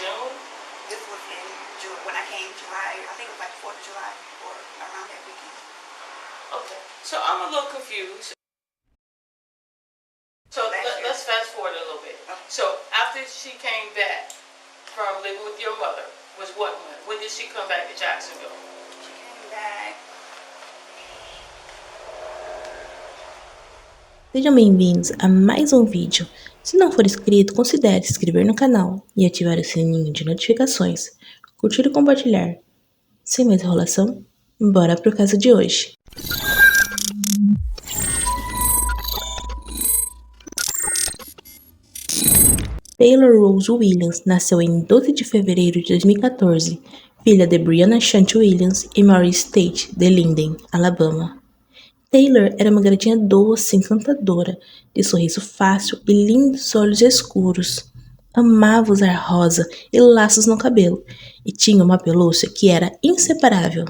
June? This was in June. When I came July, I think it was like 4th of July or around that weekend. Okay. So I'm a little confused. So let's fast forward a little bit. Okay. So after she came back from living with your mother, was what month? When did she come back to Jacksonville? She came back. Sejam bem-vindos a mais um vídeo. Se não for inscrito, considere se inscrever no canal e ativar o sininho de notificações, curtir e compartilhar. Sem mais enrolação, bora pro caso de hoje. Taylor Rose Williams nasceu em 12 de fevereiro de 2014, filha de Brianna Shanti Williams e Maurice Tate, de Linden, Alabama. Taylor era uma garotinha doce, encantadora, de sorriso fácil e lindos olhos escuros. Amava usar rosa e laços no cabelo, e tinha uma pelúcia que era inseparável.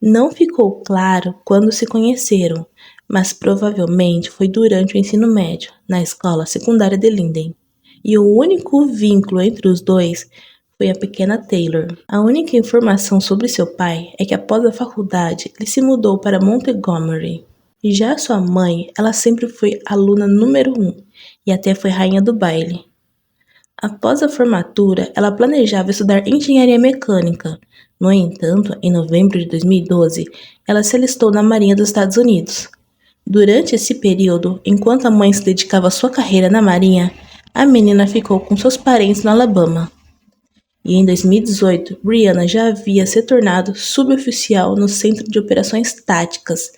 Não ficou claro quando se conheceram, mas provavelmente foi durante o ensino médio, na escola secundária de Linden. E o único vínculo entre os dois foi a pequena Taylor. A única informação sobre seu pai é que após a faculdade ele se mudou para Montgomery. E já sua mãe, ela sempre foi aluna número 1 e até foi rainha do baile. Após a formatura, ela planejava estudar engenharia mecânica. No entanto, em novembro de 2012, ela se alistou na Marinha dos Estados Unidos. Durante esse período, enquanto a mãe se dedicava à sua carreira na Marinha, a menina ficou com seus parentes no Alabama. E em 2018, Brianna já havia se tornado suboficial no Centro de Operações Táticas,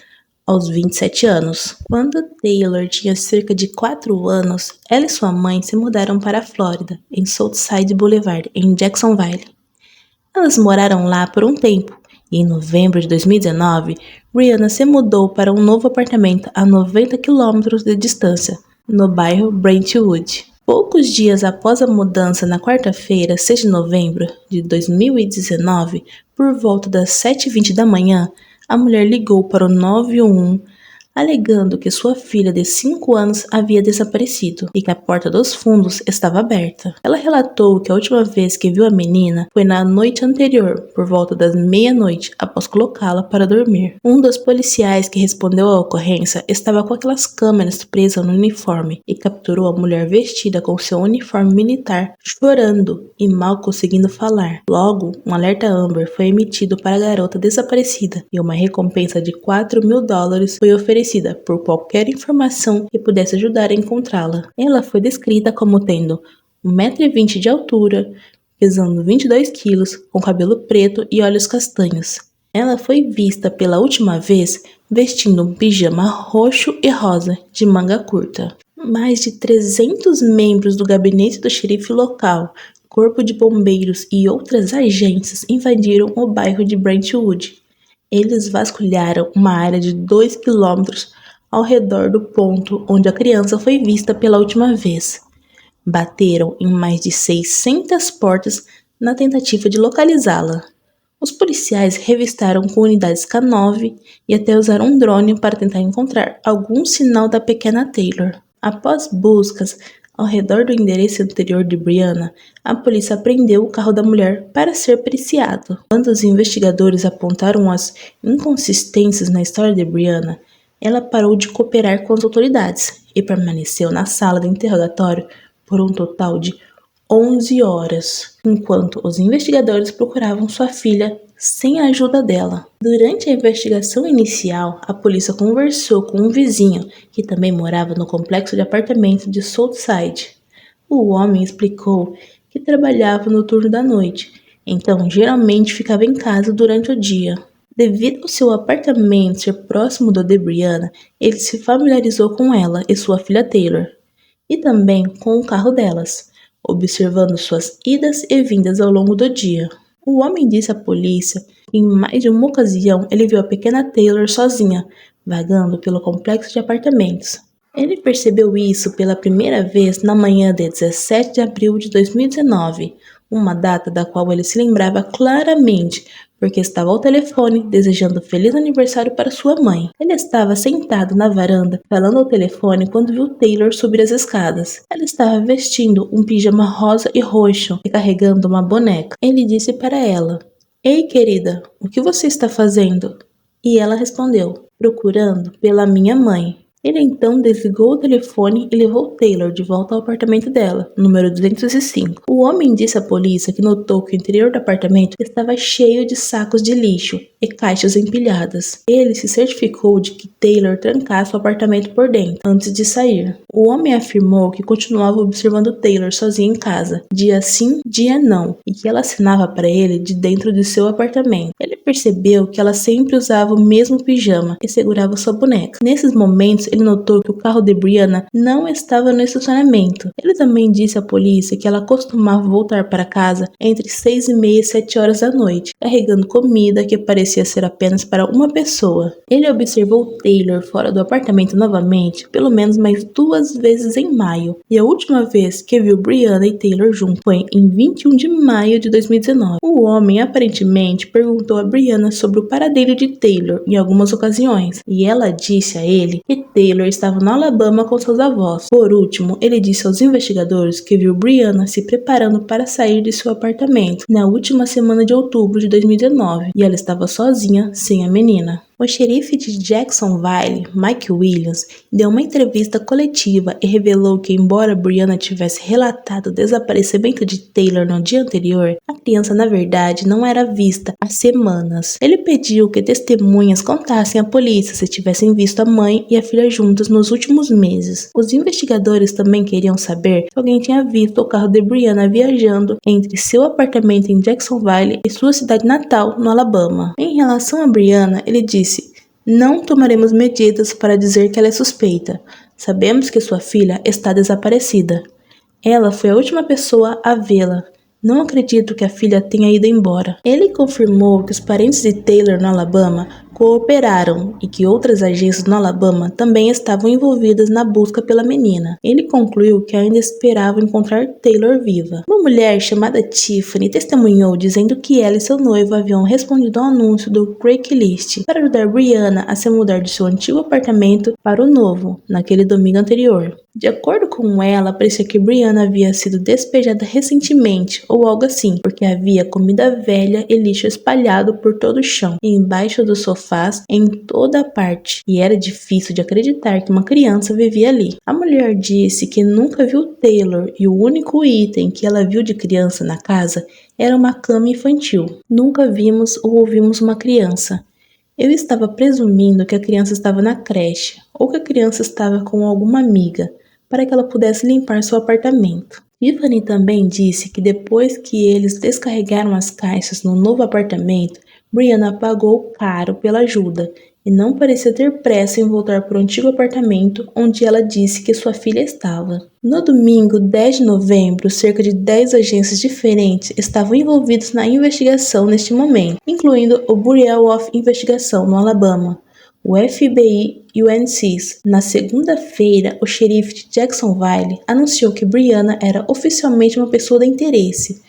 aos 27 anos. Quando Taylor tinha cerca de 4 anos, ela e sua mãe se mudaram para a Flórida, em Southside Boulevard, em Jacksonville. Elas moraram lá por um tempo, e em novembro de 2019, Brianna se mudou para um novo apartamento a 90 quilômetros de distância, no bairro Brentwood. Poucos dias após a mudança, na quarta-feira, 6 de novembro de 2019, por volta das 7h20 da manhã, a mulher ligou para o 911, alegando que sua filha de 5 anos havia desaparecido e que a porta dos fundos estava aberta. Ela relatou que a última vez que viu a menina foi na noite anterior, por volta das meia-noite, após colocá-la para dormir. Um dos policiais que respondeu à ocorrência estava com aquelas câmeras presas no uniforme e capturou a mulher vestida com seu uniforme militar, chorando e mal conseguindo falar. Logo, um alerta Amber foi emitido para a garota desaparecida e uma recompensa de $4.000 foi oferecida por qualquer informação que pudesse ajudar a encontrá-la. Ela foi descrita como tendo 1,20 m de altura, pesando 22 quilos, com cabelo preto e olhos castanhos. Ela foi vista pela última vez vestindo um pijama roxo e rosa de manga curta. Mais de 300 membros do gabinete do xerife local, corpo de bombeiros e outras agências invadiram o bairro de Brentwood. Eles vasculharam uma área de 2 quilômetros ao redor do ponto onde a criança foi vista pela última vez. Bateram em mais de 600 portas na tentativa de localizá-la. Os policiais revistaram com unidades K9 e até usaram um drone para tentar encontrar algum sinal da pequena Taylor. Após buscas ao redor do endereço anterior de Brianna, a polícia apreendeu o carro da mulher para ser periciado. Quando os investigadores apontaram as inconsistências na história de Brianna, ela parou de cooperar com as autoridades e permaneceu na sala de interrogatório por um total de 11 horas, enquanto os investigadores procuravam sua filha sem a ajuda dela. Durante a investigação inicial, a polícia conversou com um vizinho que também morava no complexo de apartamentos de Southside. O homem explicou que trabalhava no turno da noite, então geralmente ficava em casa durante o dia. Devido ao seu apartamento ser próximo do de Brianna, ele se familiarizou com ela e sua filha Taylor, e também com o carro delas, observando suas idas e vindas ao longo do dia. O homem disse à polícia que em mais de uma ocasião ele viu a pequena Taylor sozinha, vagando pelo complexo de apartamentos. Ele percebeu isso pela primeira vez na manhã de 17 de abril de 2019, uma data da qual ele se lembrava claramente, porque estava ao telefone desejando feliz aniversário para sua mãe. Ele estava sentado na varanda falando ao telefone quando viu Taylor subir as escadas. Ela estava vestindo um pijama rosa e roxo e carregando uma boneca. Ele disse para ela: "Ei, querida, o que você está fazendo?" E ela respondeu: "Procurando pela minha mãe." Ele então desligou o telefone e levou Taylor de volta ao apartamento dela, número 205. O homem disse à polícia que notou que o interior do apartamento estava cheio de sacos de lixo e caixas empilhadas. Ele se certificou de que Taylor trancasse o apartamento por dentro antes de sair. O homem afirmou que continuava observando Taylor sozinha em casa, dia sim, dia não, e que ela assinava para ele de dentro de seu apartamento. Ele percebeu que ela sempre usava o mesmo pijama e segurava sua boneca. Nesses momentos, ele notou que o carro de Brianna não estava no estacionamento. Ele também disse à polícia que ela costumava voltar para casa entre 6h30 e 7 horas da noite, carregando comida que parecia ser apenas para uma pessoa. Ele observou Taylor fora do apartamento novamente, pelo menos mais 2 vezes em maio, e a última vez que viu Brianna e Taylor juntos foi em 21 de maio de 2019. O homem aparentemente perguntou a Brianna sobre o paradeiro de Taylor em algumas ocasiões, e ela disse a ele que Taylor estava no Alabama com seus avós. Por último, ele disse aos investigadores que viu Brianna se preparando para sair de seu apartamento na última semana de outubro de 2019 e ela estava sozinha, sem a menina. O xerife de Jacksonville, Mike Williams, deu uma entrevista coletiva e revelou que, embora Brianna tivesse relatado o desaparecimento de Taylor no dia anterior, a criança na verdade não era vista há semanas. Ele pediu que testemunhas contassem à polícia se tivessem visto a mãe e a filha juntas nos últimos meses. Os investigadores também queriam saber se alguém tinha visto o carro de Brianna viajando entre seu apartamento em Jacksonville e sua cidade natal, no Alabama. Em relação a Brianna, ele disse: "Não tomaremos medidas para dizer que ela é suspeita. Sabemos que sua filha está desaparecida. Ela foi a última pessoa a vê-la. Não acredito que a filha tenha ido embora." Ele confirmou que os parentes de Taylor no Alabama cooperaram e que outras agências no Alabama também estavam envolvidas na busca pela menina. Ele concluiu que ainda esperava encontrar Taylor viva. Uma mulher chamada Tiffany testemunhou dizendo que ela e seu noivo haviam respondido ao anúncio do Craigslist para ajudar Brianna a se mudar de seu antigo apartamento para o novo, naquele domingo anterior. De acordo com ela, parecia que Brianna havia sido despejada recentemente ou algo assim, porque havia comida velha e lixo espalhado por todo o chão e embaixo dos sofás em toda a parte, e era difícil de acreditar que uma criança vivia ali. A mulher disse que nunca viu Taylor e o único item que ela viu de criança na casa era uma cama infantil. "Nunca vimos ou ouvimos uma criança. Eu estava presumindo que a criança estava na creche ou que a criança estava com alguma amiga para que ela pudesse limpar seu apartamento." Tiffany também disse que depois que eles descarregaram as caixas no novo apartamento, Brianna pagou caro pela ajuda e não parecia ter pressa em voltar para o antigo apartamento onde ela disse que sua filha estava. No domingo 10 de novembro, cerca de 10 agências diferentes estavam envolvidas na investigação neste momento, incluindo o Bureau of Investigation no Alabama, o FBI e o NCIS. Na segunda-feira, o xerife de Jacksonville anunciou que Brianna era oficialmente uma pessoa de interesse.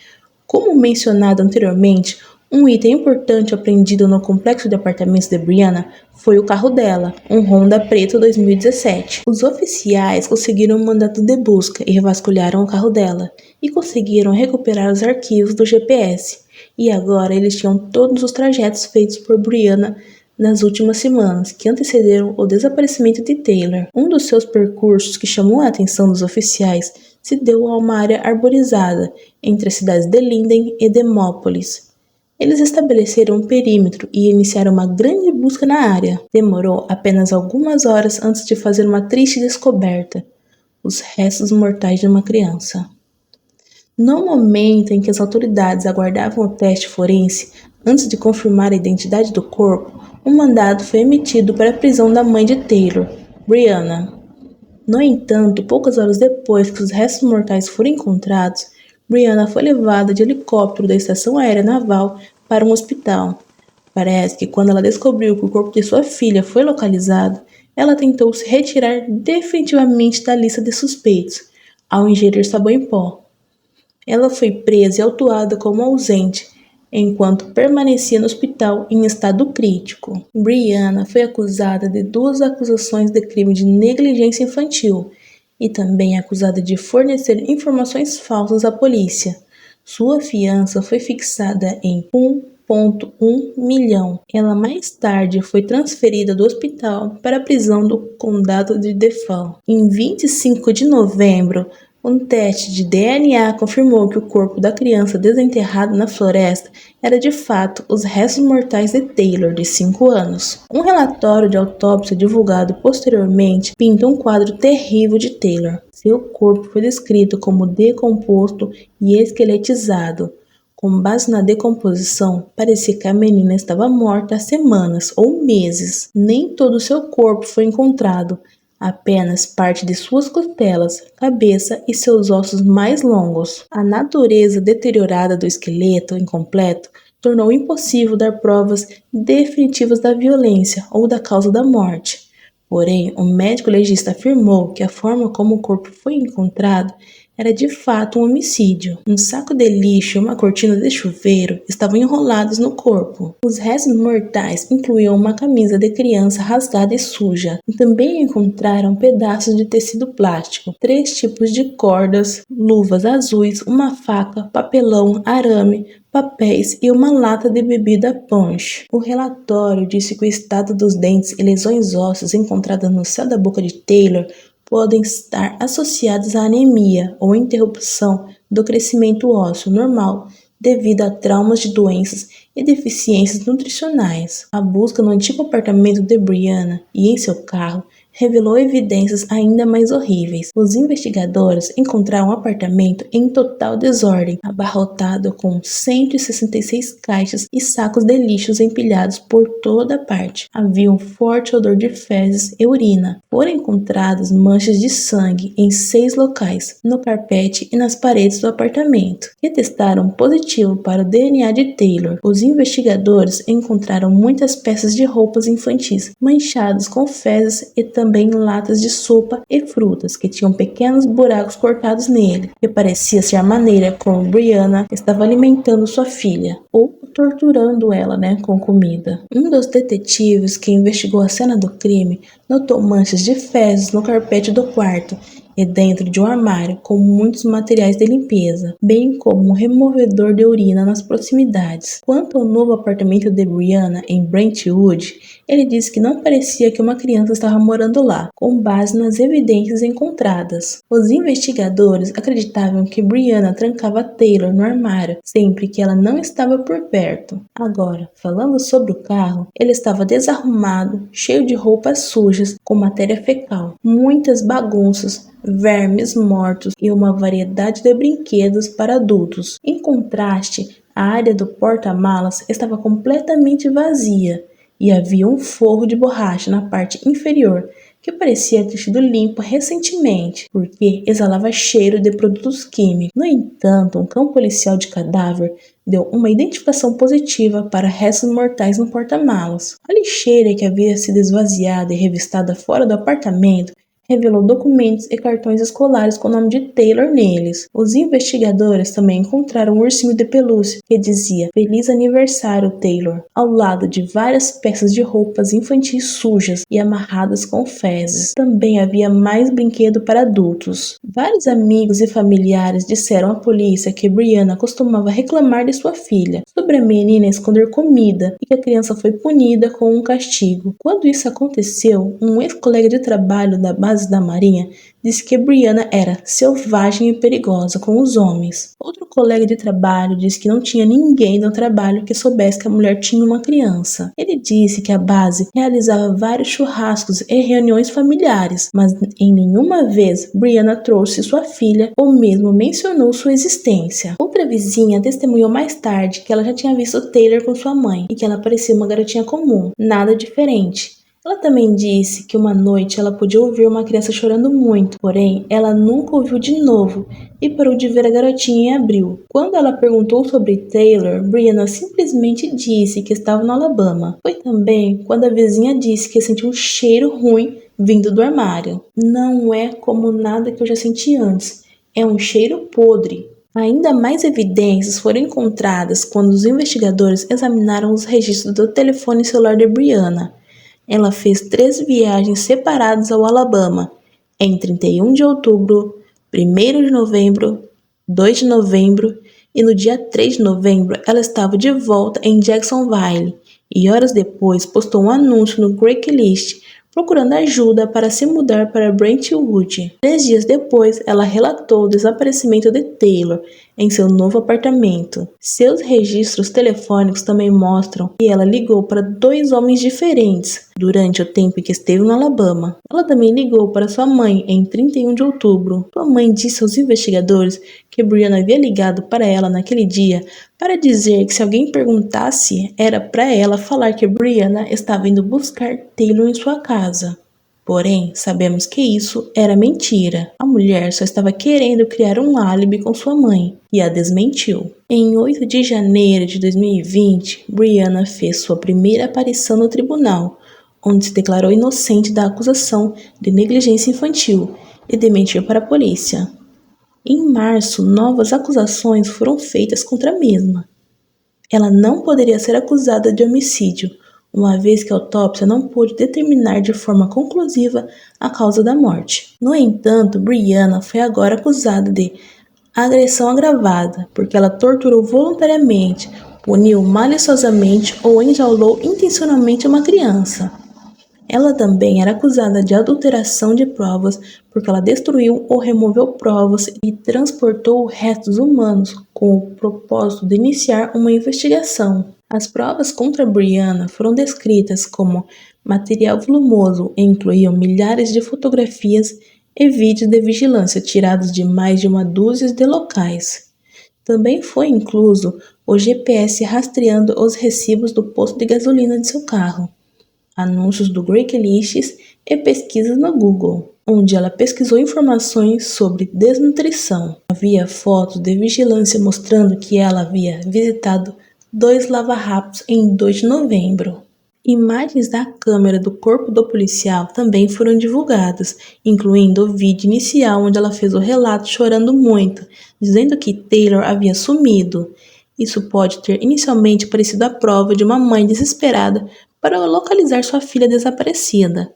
Como mencionado anteriormente, um item importante apreendido no complexo de apartamentos de Brianna foi o carro dela, um Honda preto 2017. Os oficiais conseguiram um mandato de busca e revasculharam o carro dela, e conseguiram recuperar os arquivos do GPS. E agora eles tinham todos os trajetos feitos por Brianna nas últimas semanas, que antecederam o desaparecimento de Taylor. Um dos seus percursos que chamou a atenção dos oficiais se deu a uma área arborizada entre as cidades de Linden e Demópolis. Eles estabeleceram um perímetro e iniciaram uma grande busca na área. Demorou apenas algumas horas antes de fazer uma triste descoberta: os restos mortais de uma criança. No momento em que as autoridades aguardavam o teste forense, antes de confirmar a identidade do corpo, um mandado foi emitido para a prisão da mãe de Taylor, Brianna. No entanto, poucas horas depois que os restos mortais foram encontrados, Brianna foi levada de helicóptero da Estação Aérea Naval para um hospital. Parece que quando ela descobriu que o corpo de sua filha foi localizado, ela tentou se retirar definitivamente da lista de suspeitos, ao ingerir sabão em pó. Ela foi presa e autuada como ausente enquanto permanecia no hospital em estado crítico. Brianna foi acusada de 2 acusações de crime de negligência infantil e também acusada de fornecer informações falsas à polícia. Sua fiança foi fixada em 1,1 milhão. Ela mais tarde foi transferida do hospital para a prisão do condado de DeFaul. Em 25 de novembro, um teste de DNA confirmou que o corpo da criança desenterrado na floresta era de fato os restos mortais de Taylor, de 5 anos. Um relatório de autópsia divulgado posteriormente pinta um quadro terrível de Taylor. Seu corpo foi descrito como decomposto e esqueletizado. Com base na decomposição, parecia que a menina estava morta há semanas ou meses. Nem todo seu corpo foi encontrado, apenas parte de suas costelas, cabeça e seus ossos mais longos. A natureza deteriorada do esqueleto incompleto tornou impossível dar provas definitivas da violência ou da causa da morte. Porém, o médico legista afirmou que a forma como o corpo foi encontrado era de fato um homicídio. Um saco de lixo e uma cortina de chuveiro estavam enrolados no corpo. Os restos mortais incluíam uma camisa de criança rasgada e suja. E também encontraram pedaços de tecido plástico, 3 tipos de cordas, luvas azuis, uma faca, papelão, arame, papéis e uma lata de bebida punch. O relatório disse que o estado dos dentes e lesões ósseas encontradas no céu da boca de Taylor podem estar associados à anemia ou interrupção do crescimento ósseo normal devido a traumas de doenças e deficiências nutricionais. A busca no antigo apartamento de Brianna e em seu carro revelou evidências ainda mais horríveis. Os investigadores encontraram o apartamento em total desordem, abarrotado com 166 caixas e sacos de lixos empilhados por toda parte. Havia um forte odor de fezes e urina. Foram encontradas manchas de sangue em 6 locais, no carpete e nas paredes do apartamento, que testaram positivo para o DNA de Taylor. Os investigadores encontraram muitas peças de roupas infantis manchadas com fezes e também latas de sopa e frutas que tinham pequenos buracos cortados nele, que parecia ser a maneira como Brianna estava alimentando sua filha, ou torturando ela, com comida. Um dos detetives que investigou a cena do crime notou manchas de fezes no carpete do quarto e dentro de um armário com muitos materiais de limpeza, bem como um removedor de urina nas proximidades. Quanto ao novo apartamento de Brianna em Brentwood, ele disse que não parecia que uma criança estava morando lá, com base nas evidências encontradas. Os investigadores acreditavam que Brianna trancava Taylor no armário sempre que ela não estava por perto. Agora, falando sobre o carro, ele estava desarrumado, cheio de roupas sujas, com matéria fecal, muitas bagunças, vermes mortos e uma variedade de brinquedos para adultos. Em contraste, a área do porta-malas estava completamente vazia e havia um forro de borracha na parte inferior que parecia ter sido limpo recentemente, porque exalava cheiro de produtos químicos. No entanto, um cão policial de cadáver deu uma identificação positiva para restos mortais no porta-malas. A lixeira que havia sido esvaziada e revistada fora do apartamento revelou documentos e cartões escolares com o nome de Taylor neles. Os investigadores também encontraram um ursinho de pelúcia que dizia "Feliz aniversário, Taylor", ao lado de várias peças de roupas infantis sujas e amarradas com fezes. Também havia mais brinquedo para adultos. Vários amigos e familiares disseram à polícia que Brianna costumava reclamar de sua filha sobre a menina esconder comida e que a criança foi punida com um castigo. Quando isso aconteceu, um ex-colega de trabalho da base da Marinha disse que Brianna era selvagem e perigosa com os homens. Outro colega de trabalho disse que não tinha ninguém no trabalho que soubesse que a mulher tinha uma criança. Ele disse que a base realizava vários churrascos e reuniões familiares, mas em nenhuma vez Brianna trouxe sua filha ou mesmo mencionou sua existência. Outra vizinha testemunhou mais tarde que ela já tinha visto Taylor com sua mãe e que ela parecia uma garotinha comum, nada diferente. Ela também disse que uma noite ela podia ouvir uma criança chorando muito, porém ela nunca ouviu de novo e parou de ver a garotinha em abril. Quando ela perguntou sobre Taylor, Brianna simplesmente disse que estava no Alabama. Foi também quando a vizinha disse que sentiu um cheiro ruim vindo do armário. "Não é como nada que eu já senti antes, é um cheiro podre", Ainda mais evidências foram encontradas quando os investigadores examinaram os registros do telefone celular de Brianna. Ela fez 3 viagens separadas ao Alabama, em 31 de outubro, 1º de novembro, 2 de novembro e no dia 3 de novembro ela estava de volta em Jacksonville e horas depois postou um anúncio no Craigslist procurando ajuda para se mudar para Brentwood. 3 dias depois, ela relatou o desaparecimento de Taylor em seu novo apartamento. Seus registros telefônicos também mostram que ela ligou para 2 homens diferentes durante o tempo em que esteve no Alabama. Ela também ligou para sua mãe em 31 de outubro. Sua mãe disse aos investigadores que Brianna havia ligado para ela naquele dia para dizer que se alguém perguntasse, era para ela falar que Brianna estava indo buscar Taylor em sua casa. Porém, sabemos que isso era mentira. A mulher só estava querendo criar um álibi com sua mãe e a desmentiu. Em 8 de janeiro de 2020, Brianna fez sua primeira aparição no tribunal, onde se declarou inocente da acusação de negligência infantil e de mentir para a polícia. Em março, novas acusações foram feitas contra a mesma. Ela não poderia ser acusada de homicídio, uma vez que a autópsia não pôde determinar de forma conclusiva a causa da morte. No entanto, Brianna foi agora acusada de agressão agravada, porque ela torturou voluntariamente, puniu maliciosamente ou enjaulou intencionalmente uma criança. Ela também era acusada de adulteração de provas porque ela destruiu ou removeu provas e transportou restos humanos com o propósito de iniciar uma investigação. As provas contra Brianna foram descritas como material volumoso e incluíam milhares de fotografias e vídeos de vigilância tirados de mais de uma dúzia de locais. Também foi incluso o GPS rastreando os recibos do posto de gasolina de seu carro, anúncios do Craigslist e pesquisas no Google, onde ela pesquisou informações sobre desnutrição. Havia fotos de vigilância mostrando que ela havia visitado 2 lava-rápidos em 2 de novembro. Imagens da câmera do corpo do policial também foram divulgadas, incluindo o vídeo inicial onde ela fez o relato chorando muito, dizendo que Taylor havia sumido. Isso pode ter inicialmente parecido a prova de uma mãe desesperada para localizar sua filha desaparecida.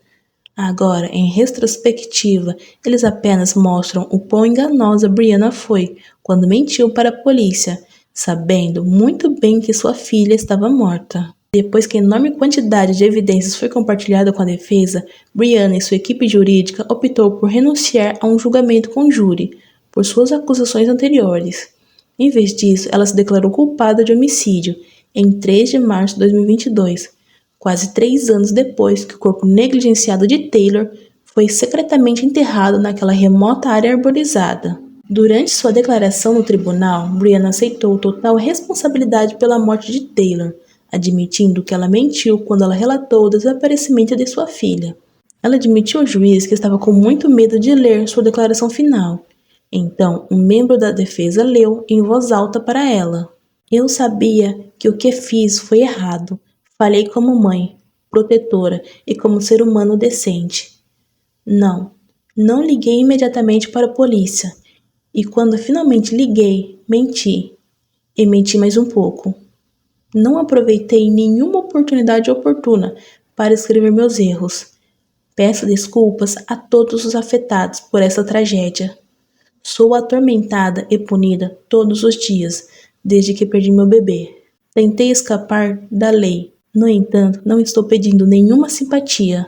Agora, em retrospectiva, eles apenas mostram o quão enganosa Brianna foi quando mentiu para a polícia, sabendo muito bem que sua filha estava morta. Depois que a enorme quantidade de evidências foi compartilhada com a defesa, Brianna e sua equipe jurídica optou por renunciar a um julgamento com júri por suas acusações anteriores. Em vez disso, ela se declarou culpada de homicídio em 3 de março de 2022. Quase 3 anos depois que o corpo negligenciado de Taylor foi secretamente enterrado naquela remota área arborizada. Durante sua declaração no tribunal, Brianna aceitou total responsabilidade pela morte de Taylor, admitindo que ela mentiu quando ela relatou o desaparecimento de sua filha. Ela admitiu ao juiz que estava com muito medo de ler sua declaração final. Então, um membro da defesa leu em voz alta para ela: "Eu sabia que o que fiz foi errado. Falhei como mãe, protetora e como ser humano decente. Não liguei imediatamente para a polícia. E quando finalmente liguei, menti. E menti mais um pouco. Não aproveitei nenhuma oportunidade oportuna para escrever meus erros. Peço desculpas a todos os afetados por essa tragédia. Sou atormentada e punida todos os dias, desde que perdi meu bebê. Tentei escapar da lei. No entanto, não estou pedindo nenhuma simpatia.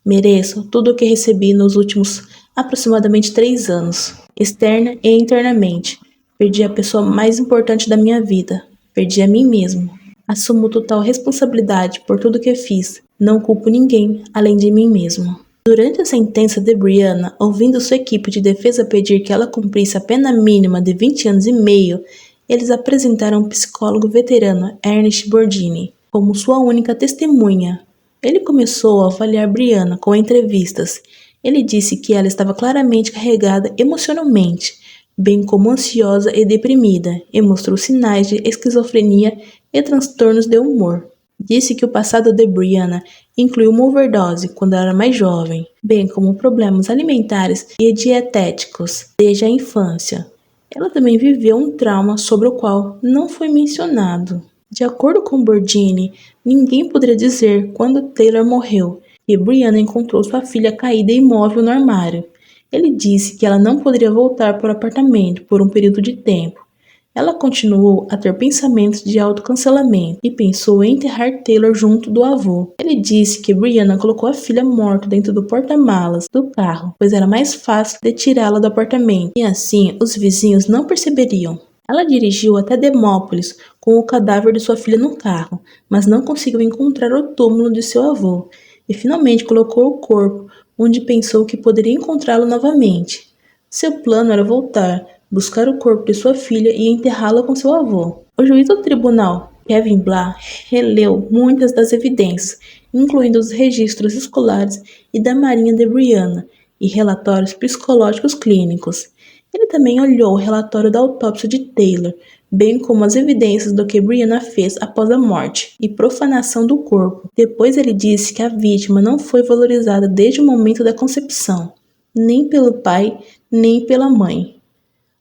Mereço tudo o que recebi nos últimos aproximadamente 3 anos, externa e internamente. Perdi a pessoa mais importante da minha vida. Perdi a mim mesmo. Assumo total responsabilidade por tudo que fiz. Não culpo ninguém além de mim mesmo." Durante a sentença de Brianna, ouvindo sua equipe de defesa pedir que ela cumprisse a pena mínima de 20 anos e meio, eles apresentaram o psicólogo veterano Ernest Bordini como sua única testemunha. Ele começou a avaliar Brianna com entrevistas. Ele disse que ela estava claramente carregada emocionalmente, bem como ansiosa e deprimida, e mostrou sinais de esquizofrenia e transtornos de humor. Disse que o passado de Brianna incluiu uma overdose quando era mais jovem, bem como problemas alimentares e dietéticos desde a infância. Ela também viveu um trauma sobre o qual não foi mencionado. De acordo com Bourdini, ninguém poderia dizer quando Taylor morreu e Brianna encontrou sua filha caída e imóvel no armário. Ele disse que ela não poderia voltar para o apartamento por um período de tempo. Ela continuou a ter pensamentos de autocancelamento e pensou em enterrar Taylor junto do avô. Ele disse que Brianna colocou a filha morta dentro do porta-malas do carro, pois era mais fácil de tirá-la do apartamento e assim os vizinhos não perceberiam. Ela dirigiu até Demópolis com o cadáver de sua filha no carro, mas não conseguiu encontrar o túmulo de seu avô e finalmente colocou o corpo onde pensou que poderia encontrá-lo novamente. Seu plano era voltar, buscar o corpo de sua filha e enterrá-la com seu avô. O juiz do tribunal, Kevin Blah, releu muitas das evidências, incluindo os registros escolares e da marinha de Brianna e relatórios psicológicos clínicos. Ele também olhou o relatório da autópsia de Taylor, bem como as evidências do que Brianna fez após a morte e profanação do corpo. Depois ele disse que a vítima não foi valorizada desde o momento da concepção, nem pelo pai, nem pela mãe.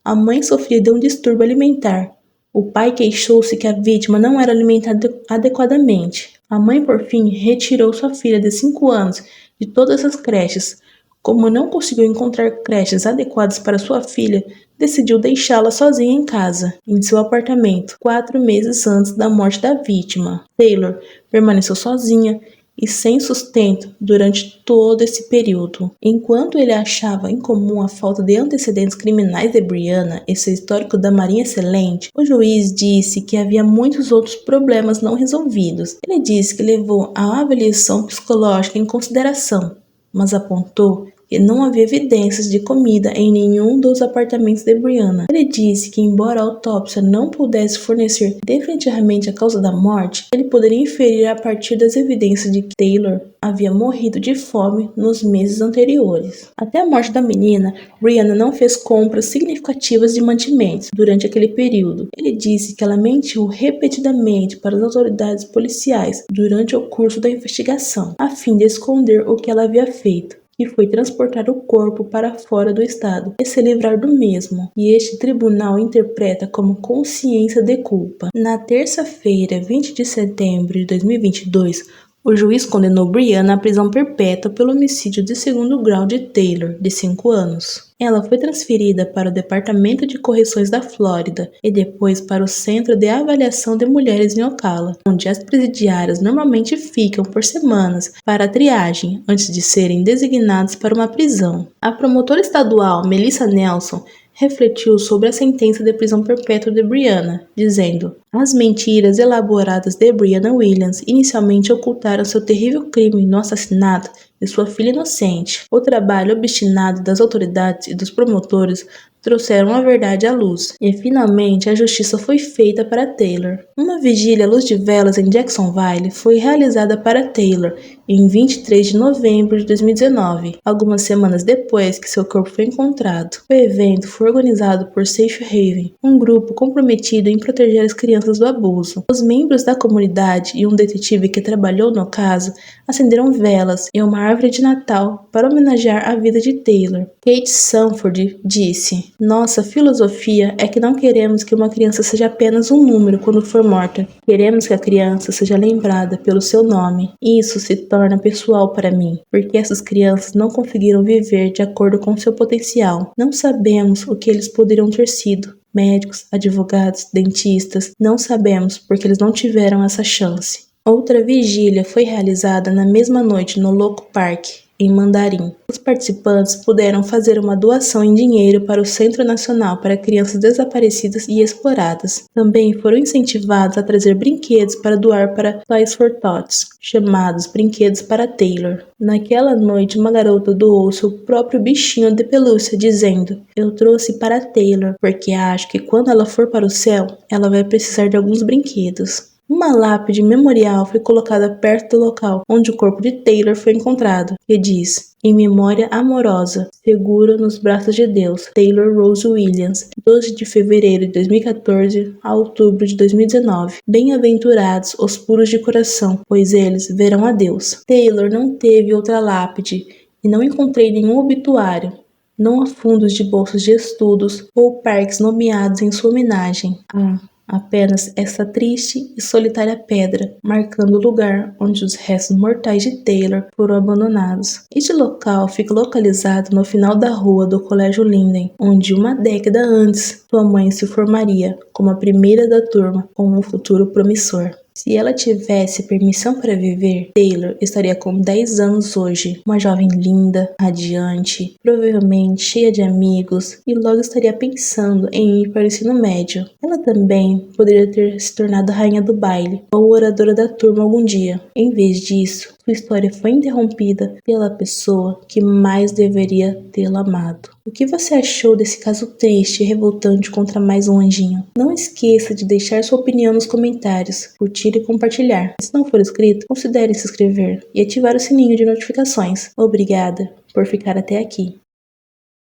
A mãe sofria de um distúrbio alimentar. O pai queixou-se que a vítima não era alimentada adequadamente. A mãe, por fim, retirou sua filha de 5 anos de todas as creches. Como não conseguiu encontrar creches adequadas para sua filha, decidiu deixá-la sozinha em casa, em seu apartamento, 4 meses antes da morte da vítima. Taylor permaneceu sozinha e sem sustento durante todo esse período. Enquanto ele achava incomum a falta de antecedentes criminais de Brianna e seu histórico da marinha excelente, o juiz disse que havia muitos outros problemas não resolvidos. Ele disse que levou a avaliação psicológica em consideração, mas apontou que não havia evidências de comida em nenhum dos apartamentos de Brianna. Ele disse que, embora a autópsia não pudesse fornecer definitivamente a causa da morte, ele poderia inferir a partir das evidências de que Taylor havia morrido de fome nos meses anteriores. Até a morte da menina, Brianna não fez compras significativas de mantimentos durante aquele período. Ele disse que ela mentiu repetidamente para as autoridades policiais durante o curso da investigação, a fim de esconder o que ela havia feito, que foi transportar o corpo para fora do estado e se livrar do mesmo, e este tribunal interpreta como consciência de culpa. Na terça-feira, 20 de setembro de 2022, o juiz condenou Brianna à prisão perpétua pelo homicídio de 2º grau de Taylor, de 5 anos. Ela foi transferida para o Departamento de Correções da Flórida e depois para o Centro de Avaliação de Mulheres em Ocala, onde as presidiárias normalmente ficam por semanas para a triagem antes de serem designadas para uma prisão. A promotora estadual Melissa Nelson refletiu sobre a sentença de prisão perpétua de Brianna, dizendo: as mentiras elaboradas de Brianna Williams inicialmente ocultaram seu terrível crime no assassinato de sua filha inocente. O trabalho obstinado das autoridades e dos promotores trouxeram a verdade à luz, e finalmente a justiça foi feita para Taylor. Uma vigília à luz de velas em Jacksonville foi realizada para Taylor em 23 de novembro de 2019, algumas semanas depois que seu corpo foi encontrado. O evento foi organizado por Safe Haven, um grupo comprometido em proteger as crianças do abuso. Os membros da comunidade e um detetive que trabalhou no caso acenderam velas e uma árvore de Natal para homenagear a vida de Taylor. Kate Sanford disse: nossa filosofia é que não queremos que uma criança seja apenas um número quando for morta. Queremos que a criança seja lembrada pelo seu nome. Isso se torna pessoal para mim, porque essas crianças não conseguiram viver de acordo com seu potencial. Não sabemos o que eles poderiam ter sido. Médicos, advogados, dentistas, não sabemos porque eles não tiveram essa chance. Outra vigília foi realizada na mesma noite no Loco Park, em Mandarim. Os participantes puderam fazer uma doação em dinheiro para o Centro Nacional para Crianças Desaparecidas e Exploradas. Também foram incentivados a trazer brinquedos para doar para Toys for Tots, chamados Brinquedos para Taylor. Naquela noite, uma garota doou seu próprio bichinho de pelúcia, dizendo: eu trouxe para Taylor, porque acho que quando ela for para o céu, ela vai precisar de alguns brinquedos. Uma lápide memorial foi colocada perto do local onde o corpo de Taylor foi encontrado, que diz: em memória amorosa, seguro nos braços de Deus, Taylor Rose Williams, 12 de fevereiro de 2014 a outubro de 2019. Bem-aventurados os puros de coração, pois eles verão a Deus. Taylor não teve outra lápide e não encontrei nenhum obituário. Não há fundos de bolsas de estudos ou parques nomeados em sua homenagem. Há apenas essa triste e solitária pedra, marcando o lugar onde os restos mortais de Taylor foram abandonados. Este local fica localizado no final da rua do Colégio Linden, onde uma década antes sua mãe se formaria como a primeira da turma com um futuro promissor. Se ela tivesse permissão para viver, Taylor estaria com 10 anos hoje, uma jovem linda, radiante, provavelmente cheia de amigos e logo estaria pensando em ir para o ensino médio. Ela também poderia ter se tornado rainha do baile ou oradora da turma algum dia. Em vez disso, sua história foi interrompida pela pessoa que mais deveria tê-la amado. O que você achou desse caso triste e revoltante contra mais um anjinho? Não esqueça de deixar sua opinião nos comentários, curtir e compartilhar. Se não for inscrito, considere se inscrever e ativar o sininho de notificações. Obrigada por ficar até aqui.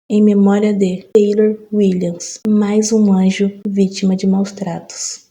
Em memória de Taylor Williams, mais um anjo vítima de maus tratos.